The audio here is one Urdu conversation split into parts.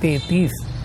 33,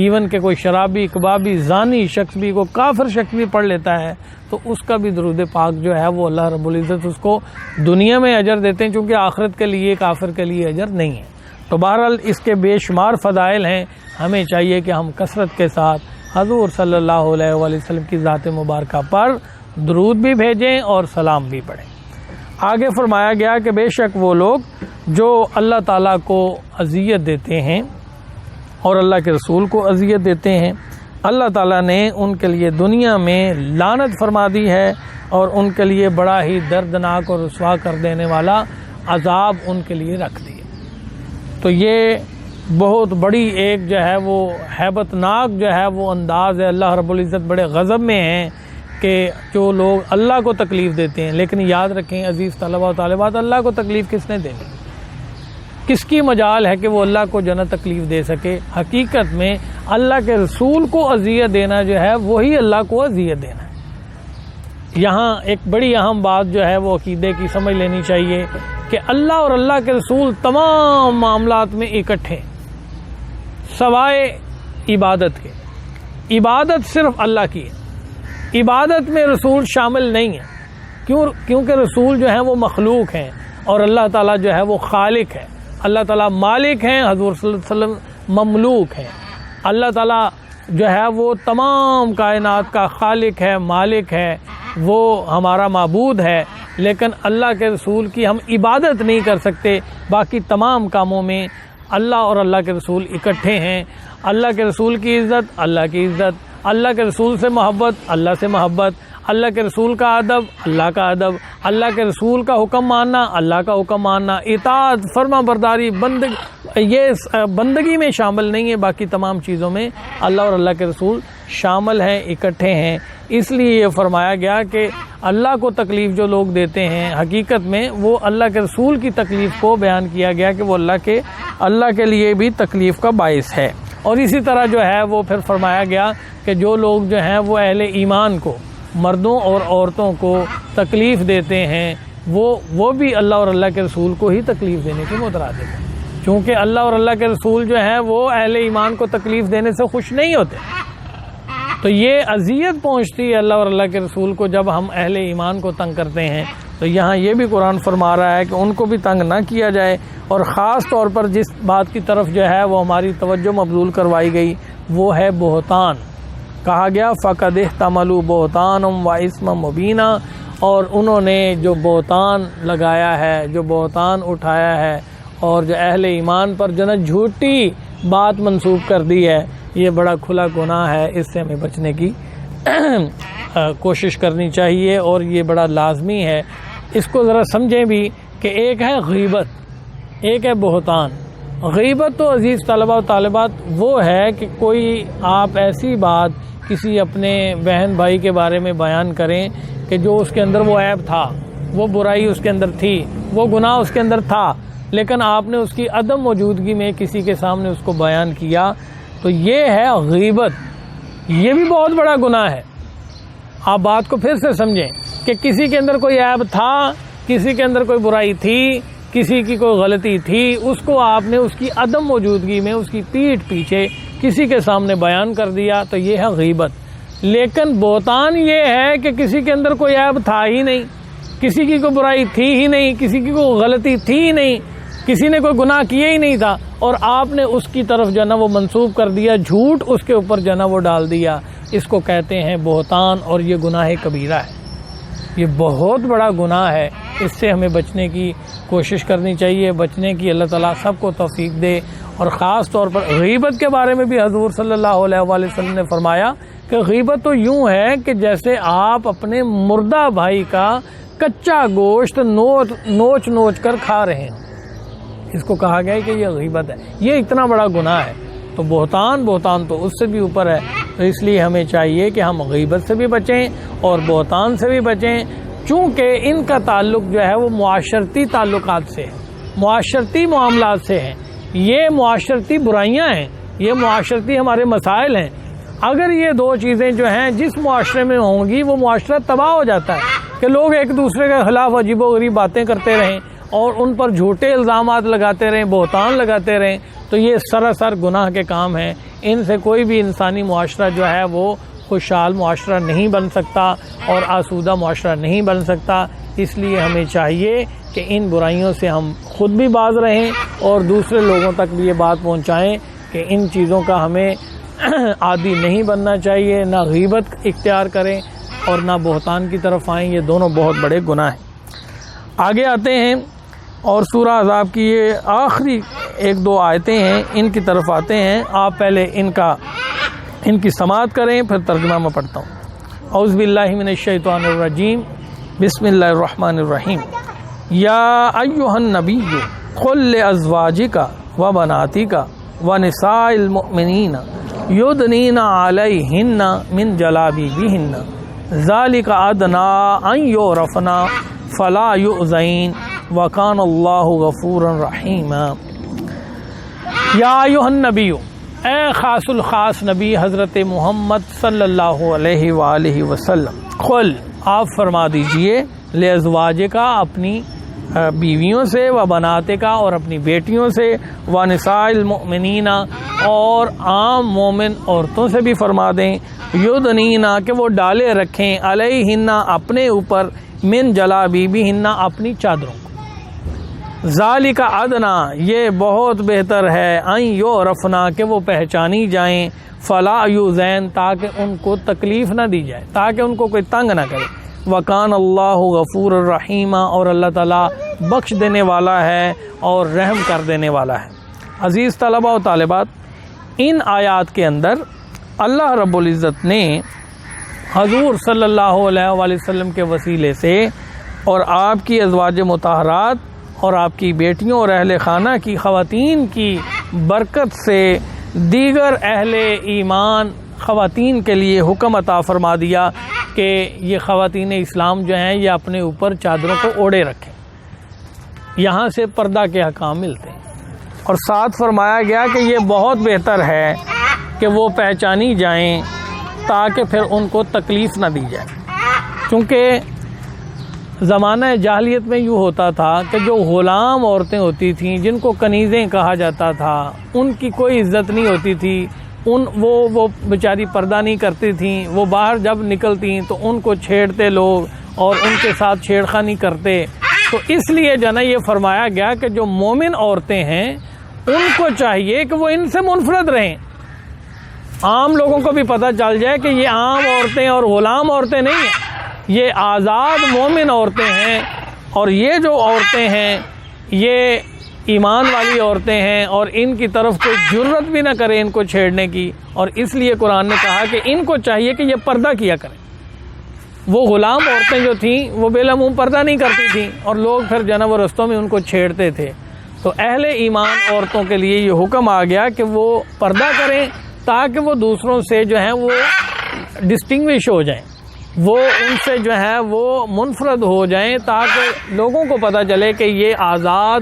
ایون کہ کوئی شرابی، کبابی، زانی شخص بھی، کوئی کافر شخص بھی پڑھ لیتا ہے تو اس کا بھی درود پاک جو ہے وہ اللہ رب العزت اس کو دنیا میں اجر دیتے ہیں، چونکہ آخرت کے لیے کافر کے لیے اجر نہیں ہے۔ تو بہرحال اس کے بے شمار فضائل ہیں، ہمیں چاہیے کہ ہم کثرت کے ساتھ حضور صلی اللہ علیہ وآلہ وسلم کی ذات مبارکہ پر درود بھی بھیجیں اور سلام بھی پڑھیں۔ آگے فرمایا گیا کہ بے شک وہ لوگ جو اللہ تعالیٰ کو اذیت دیتے ہیں اور اللہ کے رسول کو اذیت دیتے ہیں، اللہ تعالیٰ نے ان کے لیے دنیا میں لعنت فرما دی ہے اور ان کے لیے بڑا ہی دردناک اور رسوا کر دینے والا عذاب ان کے لیے رکھ دیا۔ تو یہ بہت بڑی ایک جو ہے وہ ہیبت ناک جو ہے وہ انداز ہے۔ اللہ رب العزت بڑے غضب میں ہیں کہ جو لوگ اللہ کو تکلیف دیتے ہیں، لیکن یاد رکھیں عزیز طلبہ و طالبات، اللہ کو تکلیف کس نے دینی؟ کس کی مجال ہے کہ وہ اللہ کو جو ہے تکلیف دے سکے؟ حقیقت میں اللہ کے رسول کو اذیت دینا جو ہے وہی اللہ کو اذیت دینا ہے۔ یہاں ایک بڑی اہم بات جو ہے وہ عقیدے کی سمجھ لینی چاہیے کہ اللہ اور اللہ کے رسول تمام معاملات میں اکٹھے، سوائے عبادت کے۔ عبادت صرف اللہ کی ہے، عبادت میں رسول شامل نہیں ہے، کیونکہ رسول جو ہیں وہ مخلوق ہیں اور اللہ تعالیٰ جو ہے وہ خالق ہے۔ اللہ تعالیٰ مالک ہیں، حضور صلی اللہ علیہ وسلم مملوک ہیں۔ اللہ تعالیٰ جو ہے وہ تمام کائنات کا خالق ہے، مالک ہے، وہ ہمارا معبود ہے، لیکن اللہ کے رسول کی ہم عبادت نہیں کر سکتے۔ باقی تمام کاموں میں اللہ اور اللہ کے رسول اکٹھے ہیں۔ اللہ کے رسول کی عزت، اللہ کی عزت، اللہ کے رسول سے محبت، اللہ سے محبت، اللہ کے رسول کا ادب، اللہ کا ادب، اللہ کے رسول کا حکم ماننا، اللہ کا حکم ماننا، اطاعت، فرما برداری، یہ بندگی میں شامل نہیں ہے، باقی تمام چیزوں میں اللہ اور اللہ کے رسول شامل ہیں، اکٹھے ہیں۔ اس لیے یہ فرمایا گیا کہ اللہ کو تکلیف جو لوگ دیتے ہیں حقیقت میں وہ اللہ کے رسول کی تکلیف کو بیان کیا گیا کہ وہ اللہ کے لیے بھی تکلیف کا باعث ہے۔ اور اسی طرح جو ہے وہ پھر فرمایا گیا کہ جو لوگ جو ہیں وہ اہل ایمان کو، مردوں اور عورتوں کو تکلیف دیتے ہیں وہ بھی اللہ اور اللہ کے رسول کو ہی تکلیف دینے کے مترادف ہے، چونکہ اللہ اور اللہ کے رسول جو ہیں وہ اہل ایمان کو تکلیف دینے سے خوش نہیں ہوتے۔ تو یہ اذیت پہنچتی ہے اللہ اور اللہ کے رسول کو جب ہم اہل ایمان کو تنگ کرتے ہیں۔ تو یہاں یہ بھی قرآن فرما رہا ہے کہ ان کو بھی تنگ نہ کیا جائے، اور خاص طور پر جس بات کی طرف جو ہے وہ ہماری توجہ مبذول کروائی گئی وہ ہے بہتان۔ کہا گیا فَقَدِ احْتَمَلُوا بُهْتَانًا وَإِثْمًا مُبِينًا، اور انہوں نے جو بہتان لگایا ہے، جو بہتان اٹھایا ہے اور جو اہل ایمان پر جو جھوٹی بات منسوب کر دی ہے، یہ بڑا کھلا گناہ ہے۔ اس سے ہمیں بچنے کی کوشش کرنی چاہیے اور یہ بڑا لازمی ہے۔ اس کو ذرا سمجھیں بھی کہ ایک ہے غیبت، ایک ہے بہتان۔ غیبت تو عزیز طلبہ و طالبات وہ ہے کہ کوئی آپ ایسی بات کسی اپنے بہن بھائی کے بارے میں بیان کریں کہ جو اس کے اندر وہ عیب تھا، وہ برائی اس کے اندر تھی، وہ گناہ اس کے اندر تھا، لیکن آپ نے اس کی عدم موجودگی میں کسی کے سامنے اس کو بیان کیا، تو یہ ہے غیبت۔ یہ بھی بہت بڑا گناہ ہے۔ آپ بات کو پھر سے سمجھیں کہ کسی کے اندر کوئی عیب تھا، کسی کے اندر کوئی برائی تھی، کسی کی کوئی غلطی تھی، اس کو آپ نے اس کی عدم موجودگی میں اس کی پیٹھ پیچھے کسی کے سامنے بیان کر دیا، تو یہ ہے غیبت۔ لیکن بہتان یہ ہے کہ کسی کے اندر کوئی عیب تھا ہی نہیں، کسی کی کوئی برائی تھی ہی نہیں، کسی کی کوئی غلطی تھی ہی نہیں، کسی نے کوئی گناہ کیا ہی نہیں تھا، اور آپ نے اس کی طرف جو ہے نا وہ منسوب کر دیا، جھوٹ اس کے اوپر جو ہے نا وہ ڈال دیا۔ اس کو کہتے ہیں بہتان، اور یہ گناہ کبیرہ ہے، یہ بہت بڑا گناہ ہے۔ اس سے ہمیں بچنے کی کوشش کرنی چاہیے، بچنے کی اللہ تعالیٰ سب کو توفیق دے۔ اور خاص طور پر غیبت کے بارے میں بھی حضور صلی اللہ علیہ وآلہ وسلم نے فرمایا کہ غیبت تو یوں ہے کہ جیسے آپ اپنے مردہ بھائی کا کچا گوشت نوچ نوچ کر کھا رہے ہیں، اس کو کہا گیا ہے کہ یہ غیبت ہے۔ یہ اتنا بڑا گناہ ہے۔ تو بہتان تو اس سے بھی اوپر ہے۔ تو اس لیے ہمیں چاہیے کہ ہم غیبت سے بھی بچیں اور بہتان سے بھی بچیں، چونکہ ان کا تعلق جو ہے وہ معاشرتی تعلقات سے ہے، معاشرتی معاملات سے ہے۔ یہ معاشرتی برائیاں ہیں، یہ معاشرتی ہمارے مسائل ہیں۔ اگر یہ دو چیزیں جو ہیں جس معاشرے میں ہوں گی وہ معاشرہ تباہ ہو جاتا ہے کہ لوگ ایک دوسرے کے خلاف عجیب و غریب باتیں کرتے رہیں اور ان پر جھوٹے الزامات لگاتے رہیں، بہتان لگاتے رہیں، تو یہ سراسر گناہ کے کام ہیں۔ ان سے کوئی بھی انسانی معاشرہ جو ہے وہ خوشحال معاشرہ نہیں بن سکتا اور آسودہ معاشرہ نہیں بن سکتا۔ اس لیے ہمیں چاہیے کہ ان برائیوں سے ہم خود بھی باز رہیں اور دوسرے لوگوں تک بھی یہ بات پہنچائیں کہ ان چیزوں کا ہمیں عادی نہیں بننا چاہیے، نہ غیبت اختیار کریں اور نہ بہتان کی طرف آئیں، یہ دونوں بہت بڑے گناہ ہیں۔ آگے آتے ہیں اور سورہ احزاب کی یہ آخری 1-2 آیتیں ہیں، ان کی طرف آتے ہیں۔ آپ پہلے ان کی سماعت کریں، پھر ترجمہ میں پڑھتا ہوں۔ اعوذ باللہ من الشیطان الرجیم، بسم اللہ الرحمن الرحیم۔ یا ایھا النبی قل لازواجک وبناتک ونساء المؤمنین یدنین علیہن من جلابیبہن ذالک ادنی ان یعرفن فلا یؤذین وکان اللہ غفورا رحیما۔ یا ایھا النبی، اے خاص الخاص نبی حضرت محمد صلی اللہ علیہ وآلہ وسلم، قل آپ فرما دیجئے، لازواجک اپنی بیویوں سے، و بناتے کا اور اپنی بیٹیوں سے، و نساء المؤمنین اور عام مومن عورتوں سے بھی فرما دیں، یدنین کہ وہ ڈالے رکھیں، علیہن اپنے اوپر، من جلابیبہن اپنی چادروں کو، ذالک ادنا یہ بہت بہتر ہے، ان یعرفنا کہ وہ پہچانی جائیں، فلا یؤذین تاکہ ان کو تکلیف نہ دی جائے، تاکہ ان کو کوئی تنگ نہ کرے، وکان اللہ غفور الرحیم اور اللہ تعالیٰ بخش دینے والا ہے اور رحم کر دینے والا ہے۔ عزیز طلباء و طالبات، ان آیات کے اندر اللہ رب العزت نے حضور صلی اللہ علیہ وآلہ وسلم کے وسیلے سے اور آپ کی ازواج مطہرات اور آپ کی بیٹیوں اور اہل خانہ کی خواتین کی برکت سے دیگر اہل ایمان خواتین کے لیے حکم عطا فرما دیا کہ یہ خواتین اسلام جو ہیں یہ اپنے اوپر چادروں کو اوڑے رکھیں۔ یہاں سے پردہ کے احکام ملتے ہیں، اور ساتھ فرمایا گیا کہ یہ بہت بہتر ہے کہ وہ پہچانی جائیں تاکہ پھر ان کو تکلیف نہ دی جائے، کیونکہ زمانہ جاہلیت میں یوں ہوتا تھا کہ جو غلام عورتیں ہوتی تھیں جن کو کنیزیں کہا جاتا تھا، ان کی کوئی عزت نہیں ہوتی تھی، وہ بیچاری پردہ نہیں کرتی تھیں، وہ باہر جب نکلتی تو ان کو چھیڑتے لوگ اور ان کے ساتھ چھیڑ خانی کرتے، تو اس لیے جنا یہ فرمایا گیا کہ جو مومن عورتیں ہیں ان کو چاہیے کہ وہ ان سے منفرد رہیں، عام لوگوں کو بھی پتہ چل جائے کہ یہ عام عورتیں اور غلام عورتیں نہیں ہیں، یہ آزاد مومن عورتیں ہیں، اور یہ جو عورتیں ہیں یہ ایمان والی عورتیں ہیں، اور ان کی طرف کوئی جرت بھی نہ کرے ان کو چھیڑنے کی، اور اس لیے قرآن نے کہا کہ ان کو چاہیے کہ یہ پردہ کیا کریں۔ وہ غلام عورتیں جو تھیں وہ بلا منہ پردہ نہیں کرتی تھیں، اور لوگ پھر جناب رستوں میں ان کو چھیڑتے تھے، تو اہل ایمان عورتوں کے لیے یہ حکم آ گیا کہ وہ پردہ کریں تاکہ وہ دوسروں سے جو ہیں وہ ڈسٹنگوش ہو جائیں، وہ ان سے جو ہے وہ منفرد ہو جائیں، تاکہ لوگوں کو پتہ چلے کہ یہ آزاد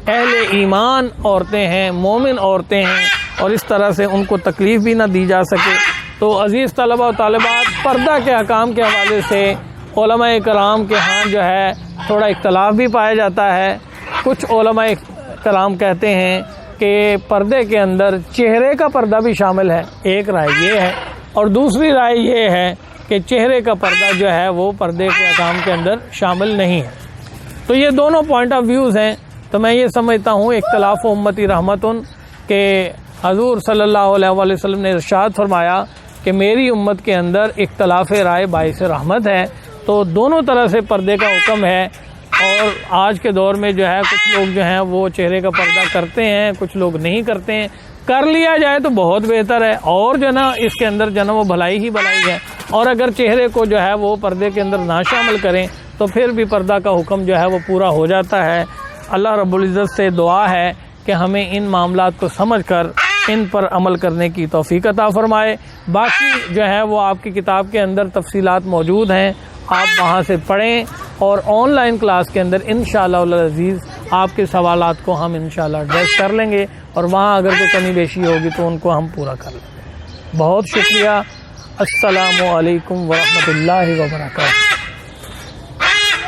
اہل ایمان عورتیں ہیں، مومن عورتیں ہیں، اور اس طرح سے ان کو تکلیف بھی نہ دی جا سکے۔ تو عزیز طلباء و طالبات، پردہ کے احکام کے حوالے سے علماء کرام کے ہاں جو ہے تھوڑا اختلاف بھی پایا جاتا ہے۔ کچھ علماء کرام کہتے ہیں کہ پردے کے اندر چہرے کا پردہ بھی شامل ہے، ایک رائے یہ ہے، اور دوسری رائے یہ ہے کہ چہرے کا پردہ جو ہے وہ پردے کے احکام کے اندر شامل نہیں ہے۔ تو یہ دونوں پوائنٹ آف ویوز ہیں، تو میں یہ سمجھتا ہوں اختلاف امتی رحمتن کہ حضور صلی اللہ علیہ وآلہ وسلم نے ارشاد فرمایا کہ میری امت کے اندر اختلاف رائے باعث رحمت ہے، تو دونوں طرح سے پردے کا حکم ہے۔ اور آج کے دور میں جو ہے کچھ لوگ جو ہیں وہ چہرے کا پردہ کرتے ہیں، کچھ لوگ نہیں کرتے ہیں، کر لیا جائے تو بہت بہتر ہے، اور جو نا اس کے اندر جو نا وہ بھلائی ہی بھلائی ہے، اور اگر چہرے کو جو ہے وہ پردے کے اندر نہ شامل کریں تو پھر بھی پردہ کا حکم جو ہے وہ پورا ہو جاتا ہے۔ اللہ رب العزت سے دعا ہے کہ ہمیں ان معاملات کو سمجھ کر ان پر عمل کرنے کی توفیق عطا فرمائے۔ باقی جو ہے وہ آپ کی کتاب کے اندر تفصیلات موجود ہیں، آپ وہاں سے پڑھیں، اور آن لائن کلاس کے اندر انشاءاللہ العزیز آپ کے سوالات کو ہم انشاءاللہ ایڈریس کر لیں گے، اور وہاں اگر کوئی کمی بیشی ہوگی تو ان کو ہم پورا کر لیں گے۔ بہت شکریہ۔ السلام علیکم ورحمۃ اللہ وبرکاتہ۔